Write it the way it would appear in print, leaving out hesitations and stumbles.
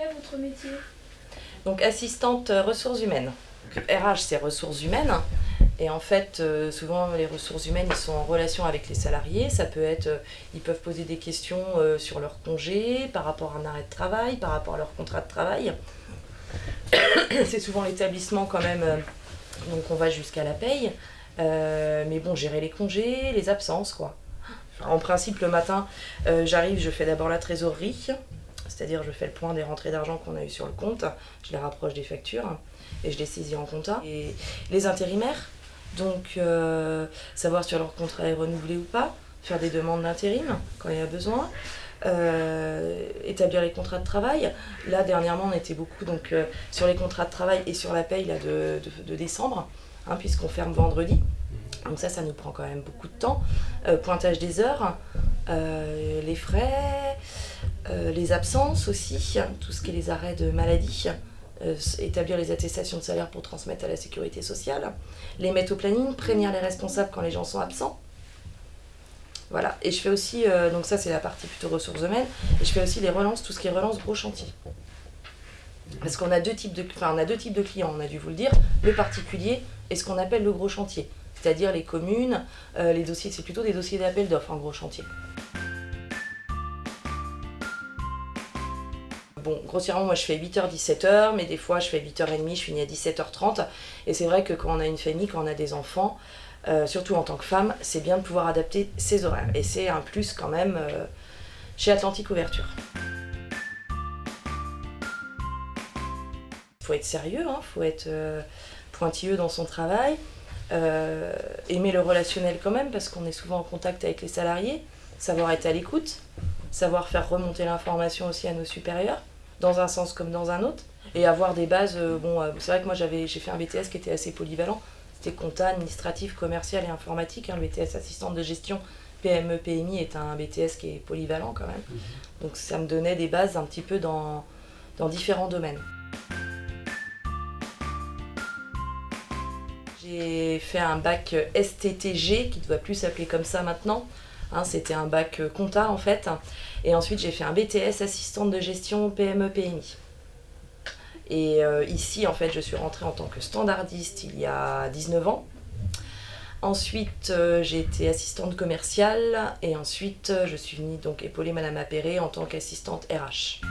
est votre métier? Donc assistante ressources humaines. RH, c'est ressources humaines. Et en fait, souvent les ressources humaines, ils sont en relation avec les salariés. Ça peut être, ils peuvent poser des questions sur leur congé, par rapport à un arrêt de travail, par rapport à leur contrat de travail. C'est souvent l'établissement quand même, donc on va jusqu'à la paye. Mais bon, gérer les congés, les absences, quoi. En principe, le matin, j'arrive, je fais d'abord la trésorerie, c'est-à-dire je fais le point des rentrées d'argent qu'on a eues sur le compte, je les rapproche des factures et je les saisis en compta. Et les intérimaires, donc savoir si leur contrat est renouvelé ou pas, faire des demandes d'intérim quand il y a besoin, établir les contrats de travail. Là, dernièrement, on était beaucoup donc, sur les contrats de travail et sur la paye là, de décembre, hein, puisqu'on ferme vendredi. Donc ça nous prend quand même beaucoup de temps. Pointage des heures, les frais, les absences aussi, tout ce qui est les arrêts de maladie, établir les attestations de salaire pour transmettre à la sécurité sociale, les mettre au planning, prévenir les responsables quand les gens sont absents. Voilà, et je fais aussi, donc ça c'est la partie plutôt ressources humaines, et je fais aussi les relances, tout ce qui est relance gros chantier. Parce qu'on a deux types de clients, on a dû vous le dire, le particulier et ce qu'on appelle le gros chantier. C'est-à-dire les communes, les dossiers, c'est plutôt des dossiers d'appel d'offres en gros chantier. Bon, grossièrement, moi je fais 8h-17h, mais des fois je fais 8h30, je finis à 17h30. Et c'est vrai que quand on a une famille, quand on a des enfants, surtout en tant que femme, c'est bien de pouvoir adapter ses horaires. Et c'est un plus quand même chez Atlantique Ouverture. Il faut être sérieux, il faut être pointilleux dans son travail. Aimer le relationnel quand même parce qu'on est souvent en contact avec les salariés, savoir être à l'écoute, savoir faire remonter l'information aussi à nos supérieurs, dans un sens comme dans un autre, et avoir des bases, c'est vrai que moi j'ai fait un BTS qui était assez polyvalent, c'était compta, administratif, commercial et informatique, le BTS assistante de gestion PME, PMI est un BTS qui est polyvalent quand même, donc ça me donnait des bases un petit peu dans différents domaines. J'ai fait un bac STTG, qui ne doit plus s'appeler comme ça maintenant. C'était un bac compta en fait. Et ensuite j'ai fait un BTS assistante de gestion PME PMI. Et ici en fait je suis rentrée en tant que standardiste il y a 19 ans. Ensuite j'ai été assistante commerciale et ensuite je suis venue donc épauler Madame Appéré en tant qu'assistante RH.